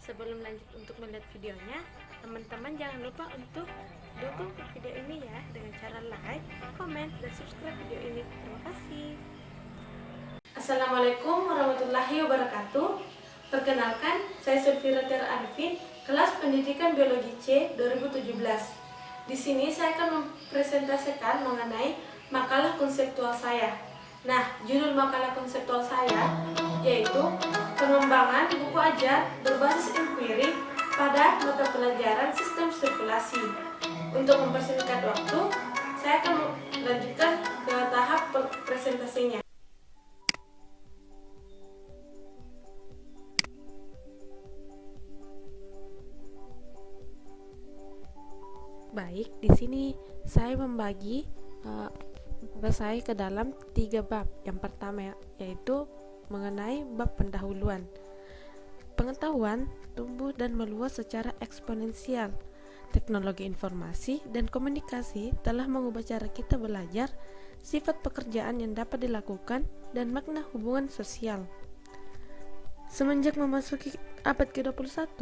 Sebelum lanjut untuk melihat videonya, teman-teman jangan lupa untuk dukung video ini ya dengan cara like, komen, dan subscribe video ini. Terima kasih. Assalamualaikum warahmatullahi wabarakatuh. Perkenalkan, saya Sulfira Tiara Arifin, kelas Pendidikan Biologi C 2017. Di sini saya akan mempresentasikan mengenai makalah konseptual saya. Nah, judul makalah konseptual saya yaitu pengembangan buku ajar berbasis inquiry pada mata pelajaran sistem sirkulasi. Untuk mempersingkat waktu, saya akan melanjutkan ke tahap presentasinya. Baik, di sini saya membagi saya ke dalam 3 bab. Yang pertama yaitu mengenai bab pendahuluan. Pengetahuan tumbuh dan meluas secara eksponensial. Teknologi informasi dan komunikasi telah mengubah cara kita belajar, sifat pekerjaan yang dapat dilakukan, dan makna hubungan sosial. Semenjak memasuki abad ke-21,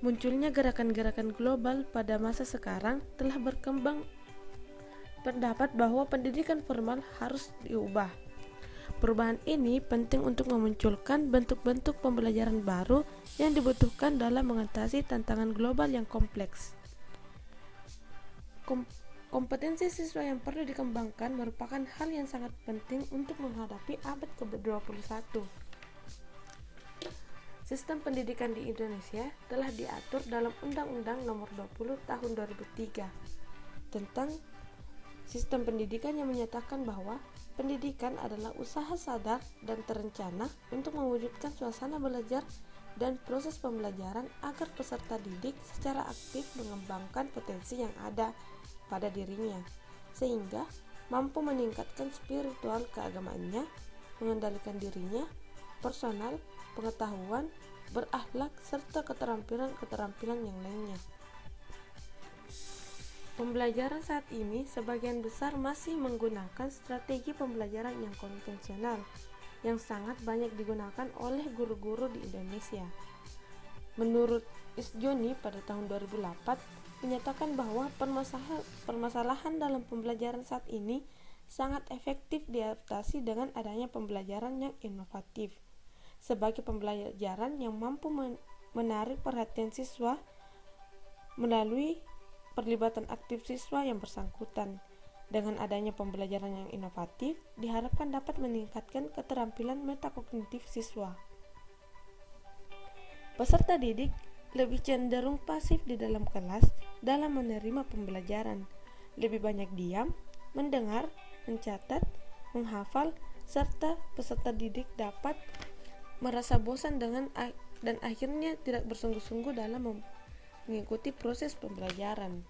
munculnya gerakan-gerakan global pada masa sekarang telah berkembang pendapat bahwa pendidikan formal harus diubah. Perubahan ini penting untuk memunculkan bentuk-bentuk pembelajaran baru yang dibutuhkan dalam mengatasi tantangan global yang kompleks. Kompetensi siswa yang perlu dikembangkan merupakan hal yang sangat penting untuk menghadapi abad ke-21. Sistem pendidikan di Indonesia telah diatur dalam Undang-Undang Nomor 20 Tahun 2003 tentang sistem pendidikan yang menyatakan bahwa pendidikan adalah usaha sadar dan terencana untuk mewujudkan suasana belajar dan proses pembelajaran agar peserta didik secara aktif mengembangkan potensi yang ada pada dirinya, sehingga mampu meningkatkan spiritual keagamaannya, mengendalikan dirinya, personal, pengetahuan, berakhlak, serta keterampilan-keterampilan yang lainnya. Pembelajaran saat ini sebagian besar masih menggunakan strategi pembelajaran yang konvensional yang sangat banyak digunakan oleh guru-guru di Indonesia. Menurut Isjoni pada tahun 2008 menyatakan bahwa permasalahan dalam pembelajaran saat ini sangat efektif diatasi dengan adanya pembelajaran yang inovatif sebagai pembelajaran yang mampu menarik perhatian siswa melalui perlibatan aktif siswa yang bersangkutan. Dengan adanya pembelajaran yang inovatif, diharapkan dapat meningkatkan keterampilan metakognitif siswa. Peserta didik lebih cenderung pasif di dalam kelas dalam menerima pembelajaran, lebih banyak diam, mendengar, mencatat, menghafal, serta peserta didik dapat merasa bosan dan akhirnya tidak bersungguh-sungguh dalam mengikuti proses pembelajaran.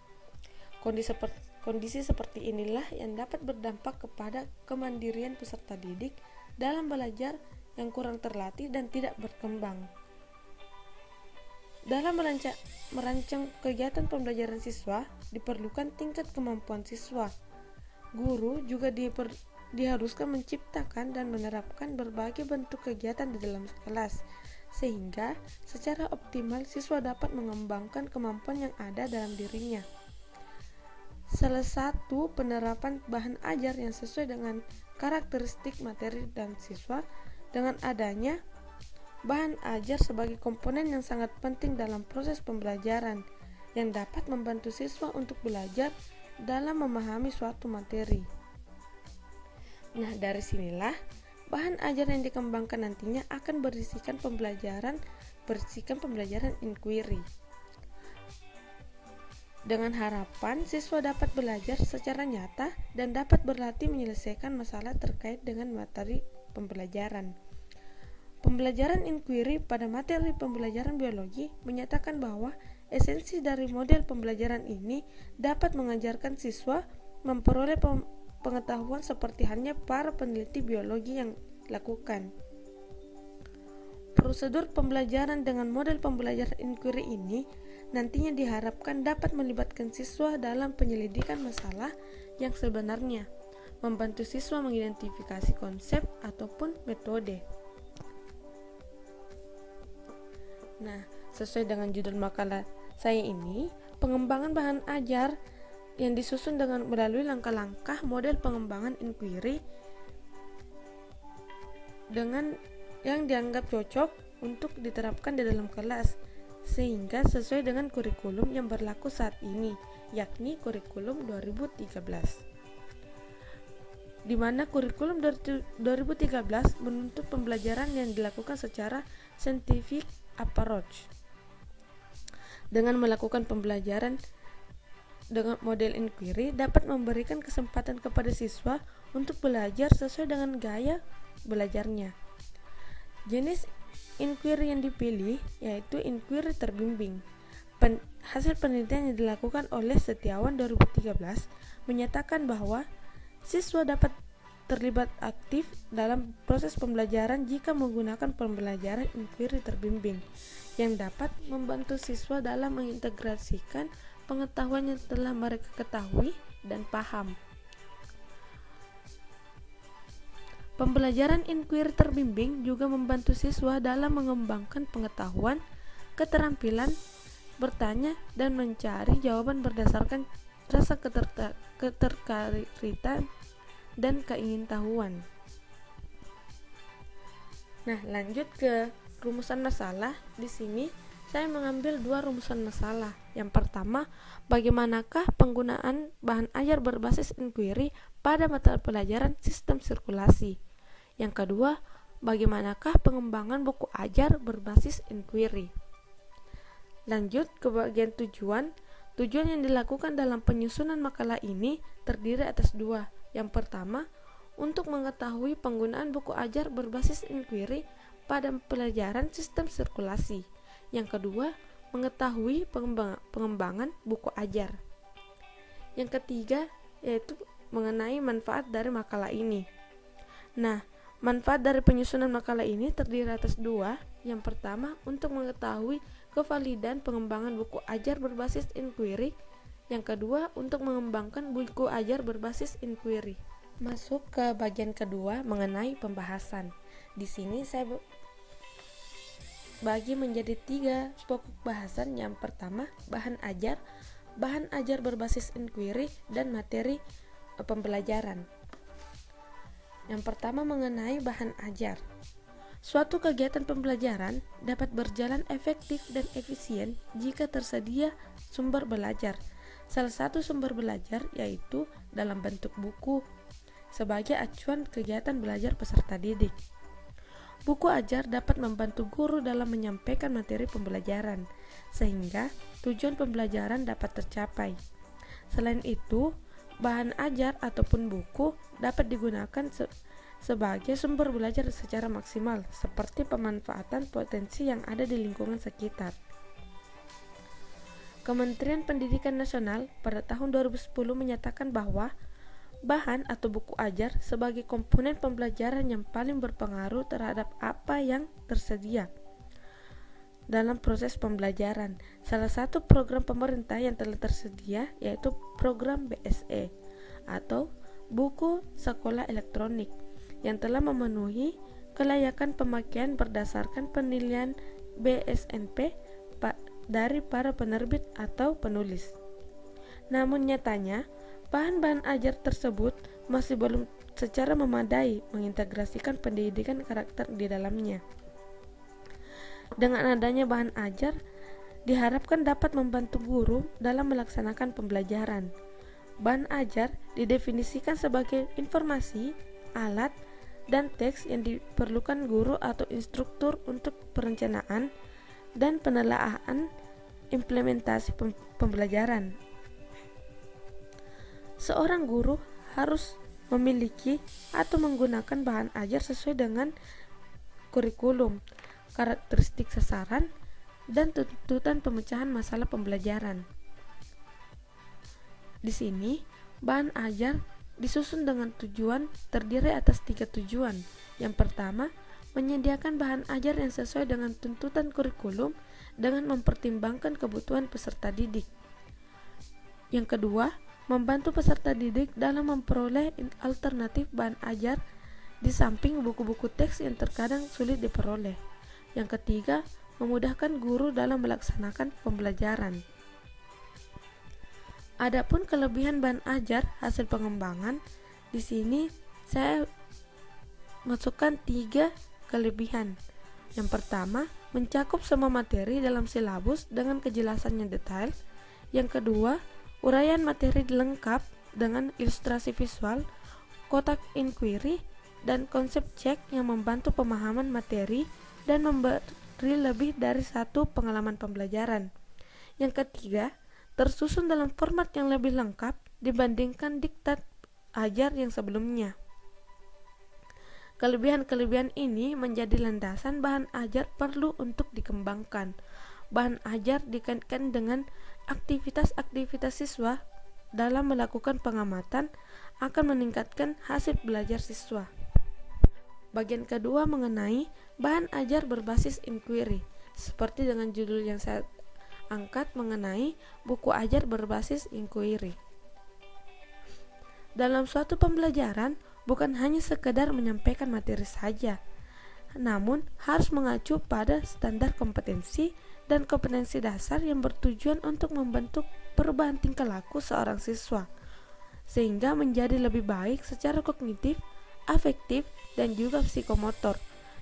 Kondisi seperti inilah yang dapat berdampak kepada kemandirian peserta didik dalam belajar yang kurang terlatih dan tidak berkembang. Dalam merancang kegiatan pembelajaran siswa, diperlukan tingkat kemampuan siswa. Guru juga diharuskan menciptakan dan menerapkan berbagai bentuk kegiatan di dalam kelas, sehingga secara optimal siswa dapat mengembangkan kemampuan yang ada dalam dirinya. Salah satu penerapan bahan ajar yang sesuai dengan karakteristik materi dan siswa dengan adanya bahan ajar sebagai komponen yang sangat penting dalam proses pembelajaran yang dapat membantu siswa untuk belajar dalam memahami suatu materi. Nah, dari sinilah bahan ajar yang dikembangkan nantinya akan berisikan pembelajaran inquiry. Dengan harapan siswa dapat belajar secara nyata dan dapat berlatih menyelesaikan masalah terkait dengan materi pembelajaran. Pembelajaran inquiry pada materi pembelajaran biologi menyatakan bahwa esensi dari model pembelajaran ini dapat mengajarkan siswa memperoleh pengetahuan seperti halnya para peneliti biologi yang lakukan. Prosedur pembelajaran dengan model pembelajaran inquiry ini nantinya diharapkan dapat melibatkan siswa dalam penyelidikan masalah yang sebenarnya, membantu siswa mengidentifikasi konsep ataupun metode. Nah, sesuai dengan judul makalah saya ini, pengembangan bahan ajar yang disusun dengan melalui langkah-langkah model pengembangan inquiry dengan yang dianggap cocok untuk diterapkan di dalam kelas sehingga sesuai dengan kurikulum yang berlaku saat ini, yakni kurikulum 2013. Di mana kurikulum 2013 menuntut pembelajaran yang dilakukan secara scientific approach dengan melakukan pembelajaran dengan model inquiry dapat memberikan kesempatan kepada siswa untuk belajar sesuai dengan gaya belajarnya. Jenis inquiry yang dipilih yaitu inquiry terbimbing. Hasil penelitian yang dilakukan oleh Setiawan 2013 menyatakan bahwa siswa dapat terlibat aktif dalam proses pembelajaran jika menggunakan pembelajaran inquiry terbimbing yang dapat membantu siswa dalam mengintegrasikan pengetahuan yang telah mereka ketahui dan paham. Pembelajaran inquiry terbimbing juga membantu siswa dalam mengembangkan pengetahuan, keterampilan bertanya dan mencari jawaban berdasarkan rasa ketertarikan dan keingintahuan. Nah, lanjut ke rumusan masalah. Di sini saya mengambil 2 rumusan masalah. Yang pertama, bagaimanakah penggunaan bahan ajar berbasis inquiry pada mata pelajaran sistem sirkulasi. Yang kedua, bagaimanakah pengembangan buku ajar berbasis inquiry. Lanjut ke bagian tujuan. Tujuan yang dilakukan dalam penyusunan makalah ini terdiri atas 2. Yang pertama, untuk mengetahui penggunaan buku ajar berbasis inquiry pada pelajaran sistem sirkulasi. Yang kedua, mengetahui pengembangan buku ajar. Yang ketiga, yaitu mengenai manfaat dari makalah ini. Nah, manfaat dari penyusunan makalah ini terdiri atas 2. Yang pertama, untuk mengetahui kevalidan pengembangan buku ajar berbasis inquiry. Yang kedua, untuk mengembangkan buku ajar berbasis inquiry. Masuk ke bagian kedua mengenai pembahasan. Di sini saya bagi menjadi 3 pokok bahasan. Yang pertama, bahan ajar berbasis inquiry, dan materi pembelajaran. Yang pertama mengenai bahan ajar. Suatu kegiatan pembelajaran dapat berjalan efektif dan efisien jika tersedia sumber belajar. Salah satu sumber belajar yaitu dalam bentuk buku sebagai acuan kegiatan belajar peserta didik. Buku ajar dapat membantu guru dalam menyampaikan materi pembelajaran, sehingga tujuan pembelajaran dapat tercapai. Selain itu, bahan ajar ataupun buku dapat digunakan sebagai sumber belajar secara maksimal, seperti pemanfaatan potensi yang ada di lingkungan sekitar. Kementerian Pendidikan Nasional pada tahun 2010 menyatakan bahwa bahan atau buku ajar sebagai komponen pembelajaran yang paling berpengaruh terhadap apa yang tersedia dalam proses pembelajaran. Salah satu program pemerintah yang telah tersedia yaitu program BSE atau Buku Sekolah Elektronik yang telah memenuhi kelayakan pemakaian berdasarkan penilaian BSNP dari para penerbit atau penulis. Namun nyatanya, bahan-bahan ajar tersebut masih belum secara memadai mengintegrasikan pendidikan karakter di dalamnya. Dengan adanya bahan ajar, diharapkan dapat membantu guru dalam melaksanakan pembelajaran. Bahan ajar didefinisikan sebagai informasi, alat, dan teks yang diperlukan guru atau instruktur untuk perencanaan dan penelaahan implementasi pembelajaran. Seorang guru harus memiliki atau menggunakan bahan ajar sesuai dengan kurikulum, karakteristik sasaran, dan tuntutan pemecahan masalah pembelajaran. Di sini, bahan ajar disusun dengan tujuan terdiri atas 3 tujuan. Yang pertama, menyediakan bahan ajar yang sesuai dengan tuntutan kurikulum dengan mempertimbangkan kebutuhan peserta didik. Yang kedua, membantu peserta didik dalam memperoleh alternatif bahan ajar di samping buku-buku teks yang terkadang sulit diperoleh. Yang ketiga, memudahkan guru dalam melaksanakan pembelajaran. Adapun kelebihan bahan ajar hasil pengembangan, di sini saya masukkan 3 kelebihan. Yang pertama, mencakup semua materi dalam silabus dengan kejelasan yang detail. Yang kedua, uraian materi lengkap dengan ilustrasi visual, kotak inquiry, dan konsep cek yang membantu pemahaman materi dan memberi lebih dari satu pengalaman pembelajaran. Yang ketiga, tersusun dalam format yang lebih lengkap dibandingkan diktat ajar yang sebelumnya. Kelebihan-kelebihan ini menjadi landasan bahan ajar perlu untuk dikembangkan. Bahan ajar dikaitkan dengan aktivitas-aktivitas siswa dalam melakukan pengamatan akan meningkatkan hasil belajar siswa. Bagian kedua mengenai bahan ajar berbasis inquiry, seperti dengan judul yang saya angkat mengenai buku ajar berbasis inquiry. Dalam suatu pembelajaran, bukan hanya sekedar menyampaikan materi saja, namun harus mengacu pada standar kompetensi dan kompetensi dasar yang bertujuan untuk membentuk perubahan tingkah laku seorang siswa, sehingga menjadi lebih baik secara kognitif, afektif, dan juga psikomotor,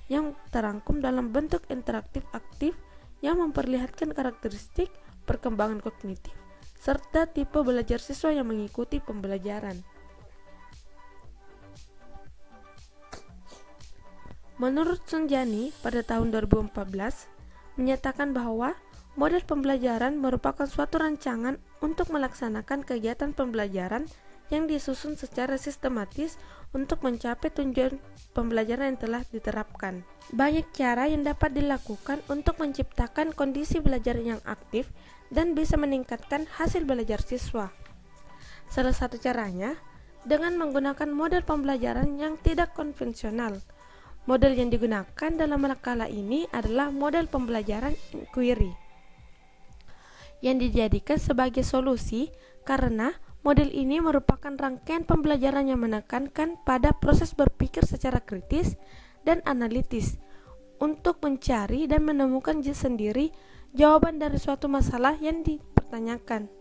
yang terangkum dalam bentuk interaktif aktif yang memperlihatkan karakteristik perkembangan kognitif, serta tipe belajar siswa yang mengikuti pembelajaran. Menurut Sunjani pada tahun 2014 menyatakan bahwa model pembelajaran merupakan suatu rancangan untuk melaksanakan kegiatan pembelajaran yang disusun secara sistematis untuk mencapai tujuan pembelajaran yang telah diterapkan. Banyak cara yang dapat dilakukan untuk menciptakan kondisi belajar yang aktif dan bisa meningkatkan hasil belajar siswa. Salah satu caranya dengan menggunakan model pembelajaran yang tidak konvensional. Model yang digunakan dalam makalah ini adalah model pembelajaran inquiry yang dijadikan sebagai solusi karena model ini merupakan rangkaian pembelajaran yang menekankan pada proses berpikir secara kritis dan analitis untuk mencari dan menemukan sendiri jawaban dari suatu masalah yang dipertanyakan.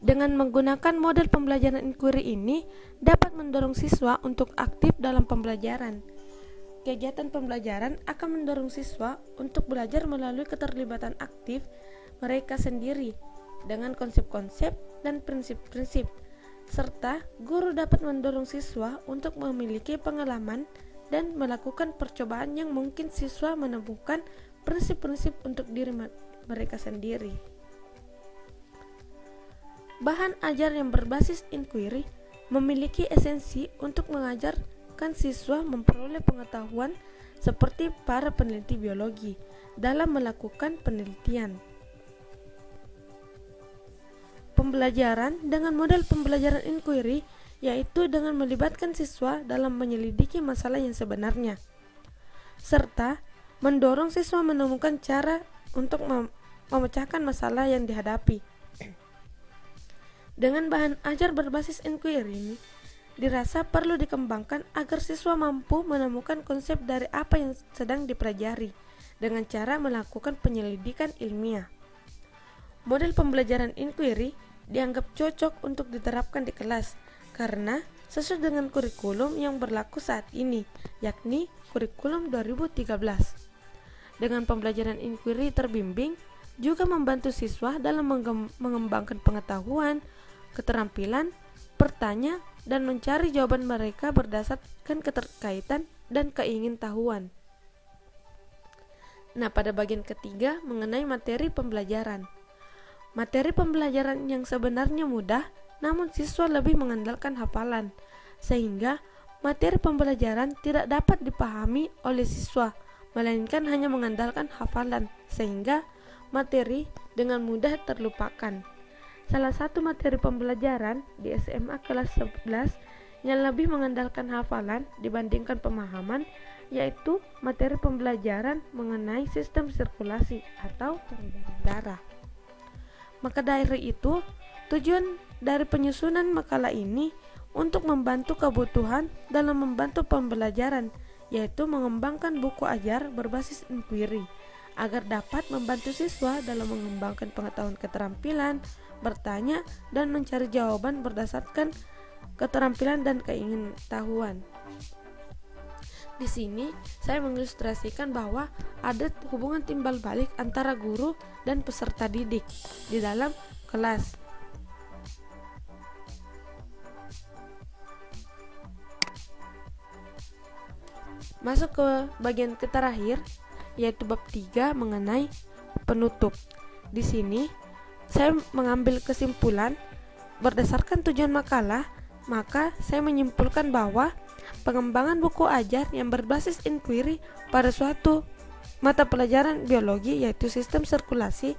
Dengan menggunakan model pembelajaran inquiry ini dapat mendorong siswa untuk aktif dalam pembelajaran. Kegiatan pembelajaran akan mendorong siswa untuk belajar melalui keterlibatan aktif mereka sendiri dengan konsep-konsep dan prinsip-prinsip, serta guru dapat mendorong siswa untuk memiliki pengalaman dan melakukan percobaan yang mungkin siswa menemukan prinsip-prinsip untuk diri mereka sendiri. Bahan ajar yang berbasis inquiry memiliki esensi untuk mengajarkan siswa memperoleh pengetahuan seperti para peneliti biologi dalam melakukan penelitian. Pembelajaran dengan model pembelajaran inquiry yaitu dengan melibatkan siswa dalam menyelidiki masalah yang sebenarnya, serta mendorong siswa menemukan cara untuk memecahkan masalah yang dihadapi. Dengan bahan ajar berbasis inquiry ini, dirasa perlu dikembangkan agar siswa mampu menemukan konsep dari apa yang sedang dipelajari dengan cara melakukan penyelidikan ilmiah. Model pembelajaran inquiry dianggap cocok untuk diterapkan di kelas karena sesuai dengan kurikulum yang berlaku saat ini, yakni kurikulum 2013. Dengan pembelajaran inquiry terbimbing juga membantu siswa dalam mengembangkan pengetahuan, keterampilan, bertanya, dan mencari jawaban mereka berdasarkan keterkaitan dan keingintahuan. Nah, pada bagian ketiga mengenai materi pembelajaran. Materi pembelajaran yang sebenarnya mudah, namun siswa lebih mengandalkan hafalan, sehingga materi pembelajaran tidak dapat dipahami oleh siswa, melainkan hanya mengandalkan hafalan, sehingga materi dengan mudah terlupakan. Salah satu materi pembelajaran di SMA kelas 11 yang lebih mengandalkan hafalan dibandingkan pemahaman yaitu materi pembelajaran mengenai sistem sirkulasi atau peredaran darah. Maka dari itu, tujuan dari penyusunan makalah ini untuk membantu kebutuhan dalam membantu pembelajaran, yaitu mengembangkan buku ajar berbasis inquiry agar dapat membantu siswa dalam mengembangkan pengetahuan keterampilan, bertanya, dan mencari jawaban berdasarkan keterampilan dan keingintahuan. Di sini saya mengilustrasikan bahwa ada hubungan timbal balik antara guru dan peserta didik di dalam kelas. Masuk ke bagian terakhir, yaitu bab 3 mengenai penutup. Di sini saya mengambil kesimpulan berdasarkan tujuan makalah, maka saya menyimpulkan bahwa pengembangan buku ajar yang berbasis inquiry pada suatu mata pelajaran biologi, yaitu sistem sirkulasi,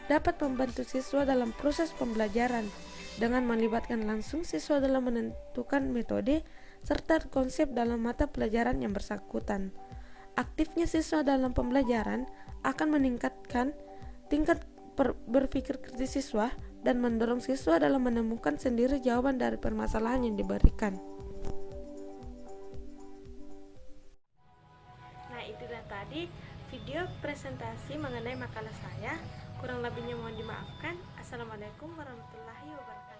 dapat membantu siswa dalam proses pembelajaran dengan melibatkan langsung siswa dalam menentukan metode serta konsep dalam mata pelajaran yang bersangkutan. Aktifnya siswa dalam pembelajaran akan meningkatkan tingkat berpikir kritis siswa dan mendorong siswa dalam menemukan sendiri jawaban dari permasalahan yang diberikan. Nah, itulah tadi video presentasi mengenai makalah saya. Kurang lebihnya mohon dimaafkan. Assalamualaikum warahmatullahi wabarakatuh.